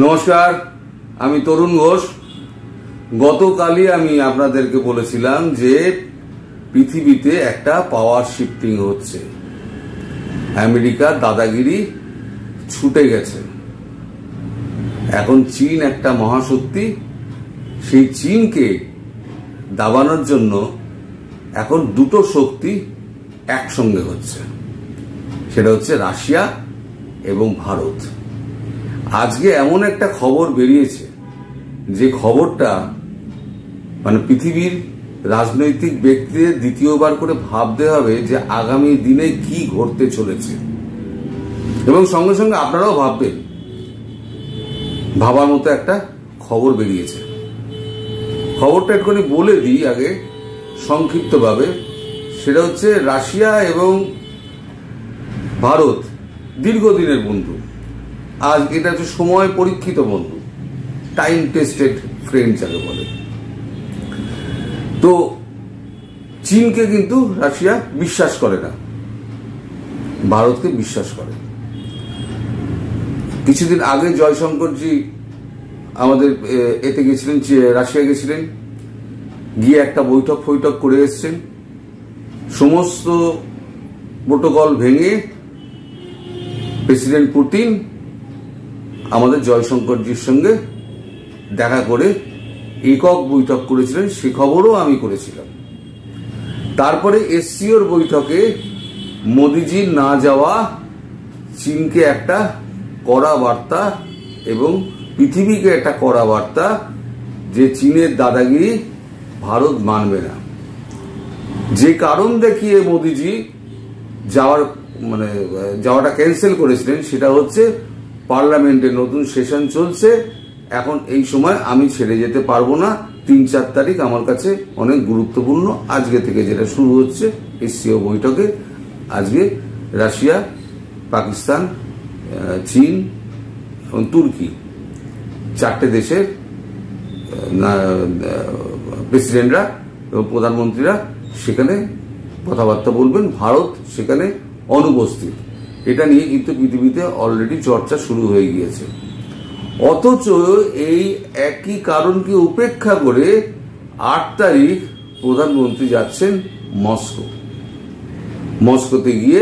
নমস্কার, আমি তরুণ ঘোষ। গতকালই আমি আপনাদেরকে বলেছিলাম যে পৃথিবীতে একটা পাওয়ার শিফটিং হচ্ছে, আমেরিকার দাদাগিরি ছুটে গেছে। এখন চীন একটা মহাশক্তি, সেই চীনকে দাবানোর জন্য এখন দুটো শক্তি একসঙ্গে হচ্ছে, সেটা হচ্ছে রাশিয়া এবং ভারত। আজকে এমন একটা খবর বেরিয়েছে যে খবরটা মানে পৃথিবীর রাজনৈতিক ব্যক্তিদের দ্বিতীয়বার করে ভাবতে হবে যে আগামী দিনে কি ঘটতে চলেছে, এবং সঙ্গে সঙ্গে আপনারাও ভাববেন। ভাবার মতো একটা খবর বেরিয়েছে। খবরটা একটুখানি বলে দিই আগে সংক্ষিপ্তভাবে। সেটা হচ্ছে রাশিয়া এবং ভারত দীর্ঘদিনের বন্ধু। আজ এটা হচ্ছে সময় পরীক্ষিত বন্ধু, টাইম টেস্টেড ফ্রেন্ড যাকে বলে। তো চীনকে কিন্তু রাশিয়া বিশ্বাস করে না, ভারতকে বিশ্বাস করে। কিছুদিন আগে জয়শঙ্করজি আমাদের এতে গেছিলেন, রাশিয়া গেছিলেন, গিয়ে একটা বৈঠক করে এসছেন। সমস্ত প্রোটোকল ভেঙে প্রেসিডেন্ট পুতিন আমাদের জয়শঙ্করজির সঙ্গে দেখা করে একক বৈঠক করেছিলেন, সে খবরও আমি করেছিলাম। তারপরে এসসিওর বৈঠকে মোদিজি না যাওয়া চীনকে একটা কড়া বার্তা এবং পৃথিবীকে একটা কড়া বার্তা যে চীনের দাদাগিরি ভারত মানবে না। যে কারণ দেখিয়ে মোদিজি যাওয়াটা ক্যান্সেল করেছিলেন সেটা হচ্ছে পার্লামেন্টে নতুন সেশন চলছে, এখন এই সময় আমি ছেড়ে যেতে পারবো না। ৩-৪ তারিখ আমার কাছে অনেক গুরুত্বপূর্ণ। আজকে থেকে যেটা শুরু হচ্ছে এসসিও বৈঠকে, আজকে রাশিয়া, পাকিস্তান, চীন এবং তুর্কি 4টে দেশের প্রেসিডেন্টরা এবং প্রধানমন্ত্রীরা সেখানে কথাবার্তা বলবেন। ভারত সেখানে অনুপস্থিত। এটা নিয়ে কিন্তু পৃথিবীতে অলরেডি চর্চা শুরু হয়ে গিয়েছে। অথচ এই একই কারণকে উপেক্ষা করে 8 তারিখ প্রধানমন্ত্রী যাচ্ছেন মস্কোতে গিয়ে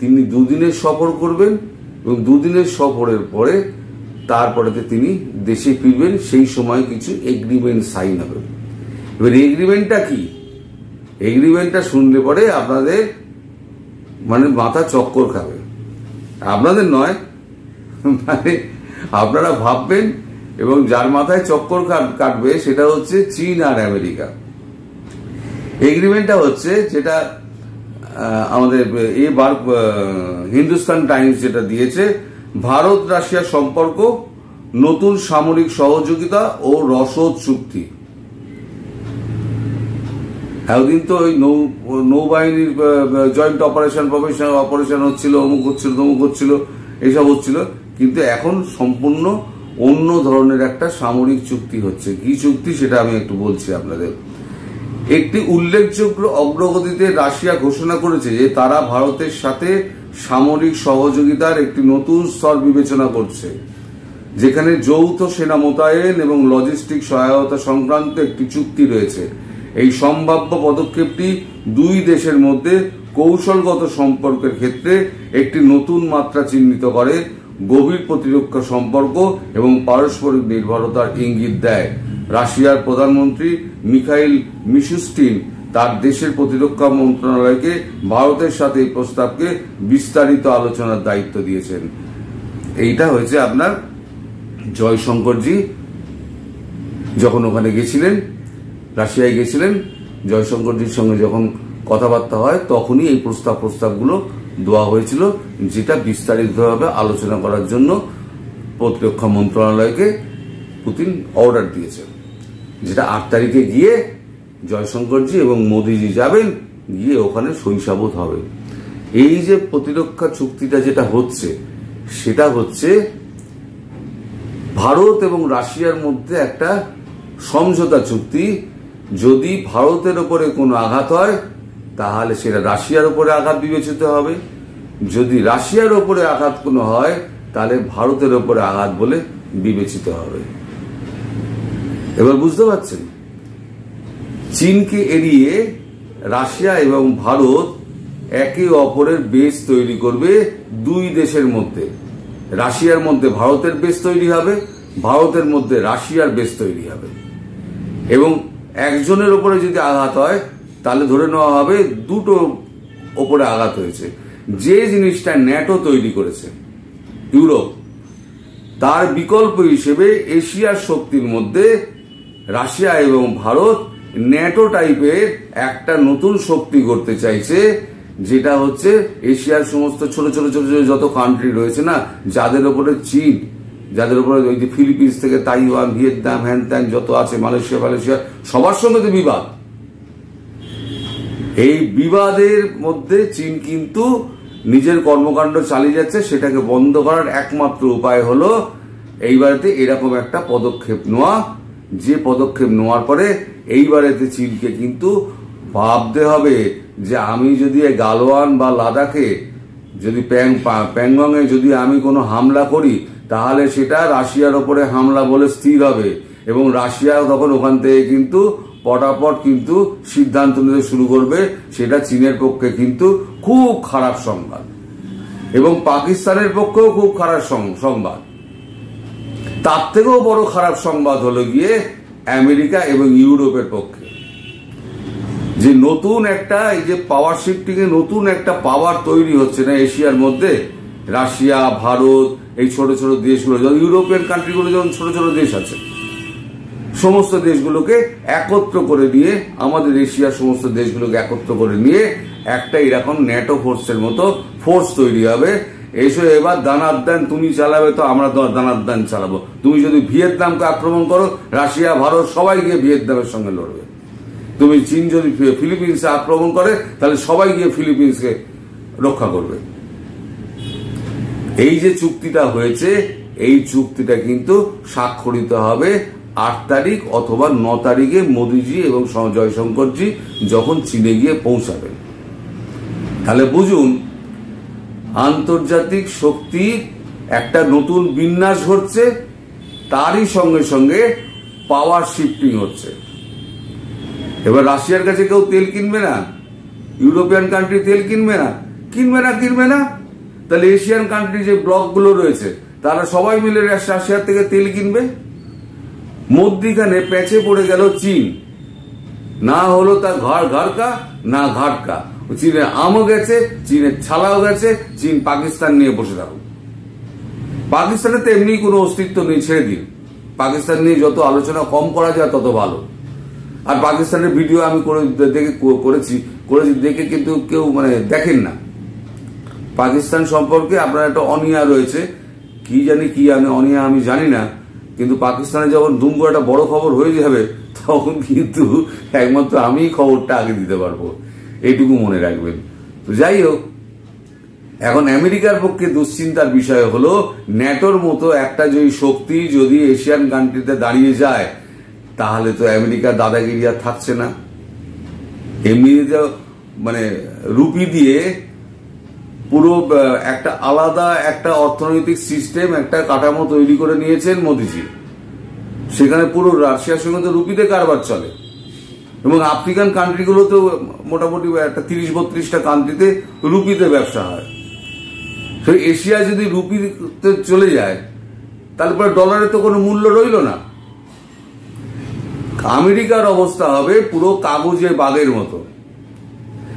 তিনি 2 দিনের সফর করবেন, এবং 2 দিনের সফরের পরে তারপরে তিনি দেশে ফিরবেন। সেই সময় কিছু এগ্রিমেন্ট সাইন হবে। এবার এগ্রিমেন্টটা কি? এগ্রিমেন্টটা শুনলে পরে আপনাদের মাথা চক্কর খাবে। আপনাদের নয়, আপনারা ভাববেন, এবং যার মাথায় চক্কর কাটবে সেটা হচ্ছে চীন আর আমেরিকা। এগ্রিমেন্টটা হচ্ছে যেটা আমাদের এবার হিন্দুস্তান টাইমস যেটা দিয়েছে, ভারত রাশিয়া সম্পর্ক, নতুন সামরিক সহযোগিতা ও রসদ চুক্তি। এতদিন তো ওই নৌবাহিনীর জয়েন্ট অপারেশন হচ্ছিল, অমুক হচ্ছিল, তমুক হচ্ছিল, এইসব হচ্ছিল, কিন্তু এখন সম্পূর্ণ অন্য ধরনের একটা সামরিক চুক্তি হচ্ছে। কি চুক্তি সেটা আমি একটু বলছি আপনাদের। একটি উল্লেখযোগ্য অগ্রগতিতে রাশিয়া ঘোষণা করেছে যে তারা ভারতের সাথে সামরিক সহযোগিতার একটি নতুন স্তর বিবেচনা করছে, যেখানে যৌথ সেনা মোতায়েন এবং লজিস্টিক সহায়তা সংক্রান্ত একটি চুক্তি রয়েছে। এই সম্ভাব্য পদক্ষেপটি 2 দেশের মধ্যে কৌশলগত সম্পর্কের ক্ষেত্রে একটি নতুন মাত্রা চিহ্নিত করে, গভীর প্রতিরক্ষা সম্পর্ক এবং পারস্পরিক নির্ভরতার ইঙ্গিত দেয়। রাশিয়ার প্রধানমন্ত্রী মিখাইল মিশুস্টিন তার দেশের প্রতিরক্ষা মন্ত্রণালয়কে ভারতের সাথে এই প্রস্তাবকে বিস্তারিত আলোচনার দায়িত্ব দিয়েছেন। এইটা হয়েছে আপনার জয়শঙ্করজি যখন ওখানে গেছিলেন, রাশিয়ায় গেছিলেন, জয়শঙ্করজির সঙ্গে যখন কথাবার্তা হয় তখনই এই প্রস্তাবগুলো দেওয়া হয়েছিল, যেটা বিস্তারিতভাবে আলোচনা করার জন্য প্রতিরক্ষা মন্ত্রণালয়কে পুতিন অর্ডার দিয়েছে। যেটা 8 তারিখে গিয়ে জয়শঙ্করজি এবং মোদিজি যাবেন, গিয়ে ওখানে সইসাবুত হবে। এই যে প্রতিরক্ষা চুক্তিটা যেটা হচ্ছে সেটা হচ্ছে ভারত এবং রাশিয়ার মধ্যে একটা সমঝোতা চুক্তি। যদি ভারতের উপরে কোনো আঘাত হয় তাহলে সেটা রাশিয়ার উপরে আঘাত বিবেচিত হবে, যদি রাশিয়ার উপরে আঘাত কোনো হয় তাহলে ভারতের উপরে আঘাত বলে বিবেচিত হবে। এবার বুঝতে পারছেন, চীনকে এড়িয়ে রাশিয়া এবং ভারত একে অপরের বেস তৈরি করবে দুই দেশের মধ্যে। রাশিয়ার মধ্যে ভারতের বেস তৈরি হবে, ভারতের মধ্যে রাশিয়ার বেস তৈরি হবে, এবং একজনের ওপরে যদি আঘাত হয় তাহলে ধরে নেওয়া হবে দুটো ওপরে আঘাত হয়েছে। যে জিনিসটা ন্যাটো তৈরি করেছে ইউরোপ, তার বিকল্প হিসেবে এশিয়ার শক্তির মধ্যে রাশিয়া এবং ভারত ন্যাটো টাইপের একটা নতুন শক্তি করতে চাইছে, যেটা হচ্ছে এশিয়ার সমস্ত ছোট ছোট ছোট ছোট যত কান্ট্রি রয়েছে না, যাদের উপরে চীন, যাদের উপরে ওই যে ফিলিপিন্স থেকে তাইওয়ান, ভিয়েতনাম, হ্যান ত্যান যত আছে, মালয়েশিয়া, সবার সঙ্গে তো বিবাদ। এই বিবাদের মধ্যে চীন কিন্তু নিজের কর্মকাণ্ড চালিয়ে যাচ্ছে। সেটাকে বন্ধ করার একমাত্র উপায় হলো এইবারেতে এরকম একটা পদক্ষেপ নেওয়া, যে পদক্ষেপ নেওয়ার পরে এইবারেতে চীনকে কিন্তু ভাবতে হবে যে আমি যদি গালওয়ান বা লাদাখে যদি প্যাংগংয়ে যদি আমি কোনো হামলা করি, তাহলে সেটা রাশিয়ার ওপরে হামলা বলে স্থির হবে, এবং রাশিয়া তখন ওখান থেকে কিন্তু পটাপট কিন্তু সিদ্ধান্ত নিতে শুরু করবে। সেটা চীনের পক্ষে কিন্তু খুব খারাপ সংবাদ, এবং পাকিস্তানের পক্ষেও খুব খারাপ সংবাদ। তার থেকেও বড় খারাপ সংবাদ হলো গিয়ে আমেরিকা এবং ইউরোপের পক্ষে, যে নতুন একটা এই যে পাওয়ার শিফটিং এ নতুন একটা পাওয়ার তৈরি হচ্ছে না এশিয়ার মধ্যে। রাশিয়া, ভারত, এই ছোট ছোট দেশগুলো, ইউরোপিয়ান কান্ট্রিগুলো যেমন ছোট ছোট দেশ আছে, সমস্ত দেশগুলোকে একত্র করে নিয়ে, আমাদের এশিয়ার সমস্ত দেশগুলোকে একত্র করে নিয়ে একটা এরকম ন্যাটো ফোর্সের মতো ফোর্স তৈরি হবে। এসো এবার দানার দান তুমি চালাবে, তো আমরা দানার দান চালাবো। তুমি যদি ভিয়েতনামকে আক্রমণ করো, রাশিয়া, ভারত সবাই গিয়ে ভিয়েতনামের সঙ্গে লড়বে। তুমি চীন যদি ফিলিপিন্সে আক্রমণ করে, তাহলে সবাই গিয়ে ফিলিপিন্সকে রক্ষা করবে। এই যে চুক্তিটা হয়েছে, এই চুক্তিটা কিন্তু স্বাক্ষরিত হবে 8 তারিখ অথবা 9 তারিখে মোদিজি এবং জয়শঙ্করজি যখন চীনে গিয়ে পৌঁছাবেন। তাহলে বুঝুন, আন্তর্জাতিক শক্তির একটা নতুন বিন্যাস ঘটছে, তারই সঙ্গে সঙ্গে পাওয়ার শিফটিং হচ্ছে। এবার রাশিয়ার কাছে কেউ তেল কিনবে না, ইউরোপিয়ান কান্ট্রি তেল কিনবে না, তাহলে এশিয়ান কান্ট্রি যে ব্লকগুলো রয়েছে তারা সবাই মিলে রাশিয়ার থেকে তেল কিনবে। মধ্যিখানে প্যাচে পড়ে গেল চীন, না হলো তার ঘাড়কা না ঘাটকা। চীনের আমও গেছে, চীনের ছালাও গেছে, চীন পাকিস্তান নিয়ে বসে থাকুক। পাকিস্তানের তো এমনি কোনো অস্তিত্ব নেই, ছেড়ে দিন। পাকিস্তান নিয়ে যত আলোচনা কম করা যায় তত ভালো। আর পাকিস্তানের ভিডিও আমি করেছি দেখে কিন্তু কেউ দেখেন না। পাকিস্তান সম্পর্কে আপনার একটা অনিয়া রয়েছে, কি অনিয়া আমি জানি না, কিন্তু পাকিস্তানে যখন দুম করে একটা বড় খবর হয়ে যাবে, তখন কিন্তু একমাত্র আমি খবরটা আগে দিতে পারবো, এইটুকু মনে রাখবেন। তো যাই হোক, এখন আমেরিকার পক্ষে দুশ্চিন্তার বিষয় হলো ন্যাটোর মতো একটা যদি শক্তি যদি এশিয়ান কান্ট্রিতে দাঁড়িয়ে যায়, তাহলে তো আমেরিকার দাদাগিরি আর থাকছে না। এমনিতে রুপি দিয়ে পুরো একটা আলাদা একটা অর্থনৈতিক সিস্টেম, একটা কাঠামো তৈরি করে নিয়েছেন মোদিজি। সেখানে পুরো রাশিয়ার সঙ্গে তো রুপিতে কারবার চলে, এবং আফ্রিকান কান্ট্রিগুলোতেও মোটামুটি একটা 30-32টা কান্ট্রিতে রুপিতে ব্যবসা হয়। তো এশিয়া যদি রুপিতে চলে যায়, তাহলে পরে ডলারের তো কোনো মূল্য রইল না। আমেরিকার অবস্থা হবে পুরো কাগজে বাগের মতো।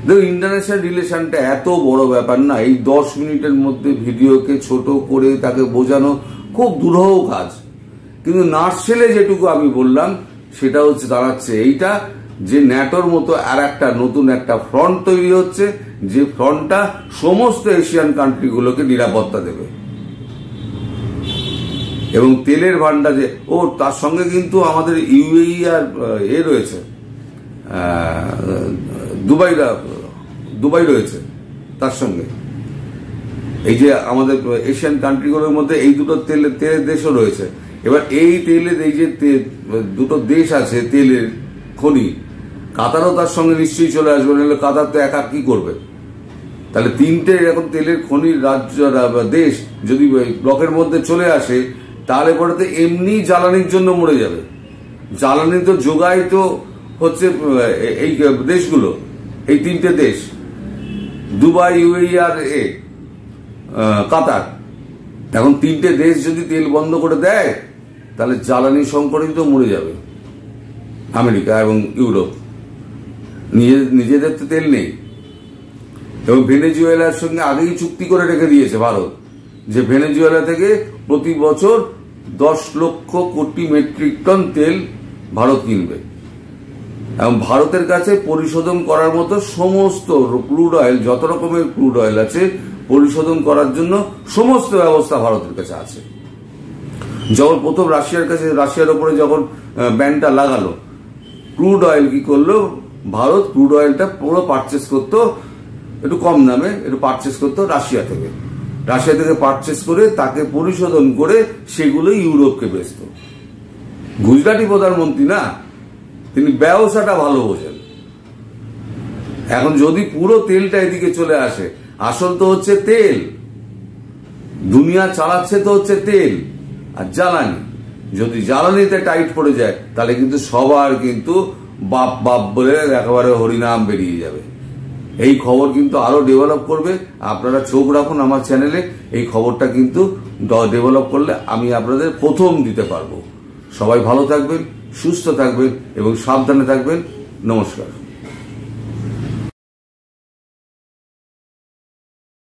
দেখো, ইন্টারন্যাশনাল রিলেশনটা এত বড় ব্যাপার না। এই 10 মিনিটের মধ্যে ভিডিওকে ছোট করে তাকে বোঝানো খুব দুরূহ কাজ। কিন্তু নার্সেলে যেটুকু আমি বললাম, সেটা হচ্ছে দাঁড়াচ্ছে এইটা, যে ন্যাটোর মতো আর একটা নতুন একটা ফ্রন্ট তৈরি হচ্ছে, যে ফ্রন্টটা সমস্ত এশিয়ান কান্ট্রিগুলোকে নিরাপত্তা দেবে। এবং তেলের ভান্ডার যে তার সঙ্গে কিন্তু আমাদের ইউএই আর রয়েছে, দুবাই রয়েছে তার সঙ্গে। এই যে আমাদের এশিয়ান কান্ট্রিগুলোর মধ্যে এই দুটো তেলের দেশও রয়েছে। এবার এই তেলের এই যে দুটো দেশ আছে তেলের খনি, কাতারও তার সঙ্গে নিশ্চয়ই চলে আসবে, নাহলে কাতার তো একা কি করবে? তাহলে 3টে এরকম তেলের খনির রাজ্য দেশ যদি ব্লকের মধ্যে চলে আসে, তাহলে পরে তো এমনি জ্বালানির জন্য মরে যাবে। জ্বালানি তো যোগায় তো হচ্ছে এই দেশগুলো, এই 3টে দেশ, দুবাই, ইউএই আর কাতার। এখন 3টে দেশ যদি তেল বন্ধ করে দেয় তাহলে জ্বালানি সংকটই তো মরে যাবে আমেরিকা এবং ইউরোপ। নিজেদের তো তেল নেই। এবং ভেনেজুয়েলার সঙ্গে আগেই চুক্তি করে রেখে দিয়েছে ভারত যে ভেনেজুয়েলা থেকে প্রতি বছর 10 লক্ষ কোটি মেট্রিক টন তেল ভারত কিনবে। এবং ভারতের কাছে পরিশোধন করার মতো সমস্ত ক্রুড অয়েল, যত রকমের ক্রুড অয়েল আছে পরিশোধন করার জন্য সমস্ত ব্যবস্থা ভারতের কাছে আছে। যখন প্রথম রাশিয়ার উপরে যখন ব্যানটা লাগালো, ক্রুড অয়েল কি করলো, ভারত ক্রুড অয়েলটা পুরো পারচেস করতো একটু কম দামে, একটু পারচেস করতো রাশিয়া থেকে পারচেস করে তাকে পরিশোধন করে সেগুলো ইউরোপকে বেচত। গুজরাটি প্রধানমন্ত্রী না, তিনি ব্যবসাটা ভালো বোঝেন। এখন যদি পুরো তেলটা এদিকে চলে আসে, আসল তো হচ্ছে তেল, দুনিয়া চালাচ্ছে তো হচ্ছে তেল আর জ্বালানি। যদি জ্বালানিতে টাইট পড়ে যায় তাহলে কিন্তু সবার কিন্তু বাপ বাপ বলে একেবারে হরিনাম বেরিয়ে যাবে। এই খবর কিন্তু আরো ডেভেলপ করবে, আপনারা চোখ রাখুন আমার চ্যানেলে। এই খবরটা কিন্তু ডেভেলপ করলে আমি আপনাদের প্রথম দিতে পারবো। সবাই ভালো থাকবেন, সুস্থ থাকবেন এবং সাবধানে থাকবেন। নমস্কার।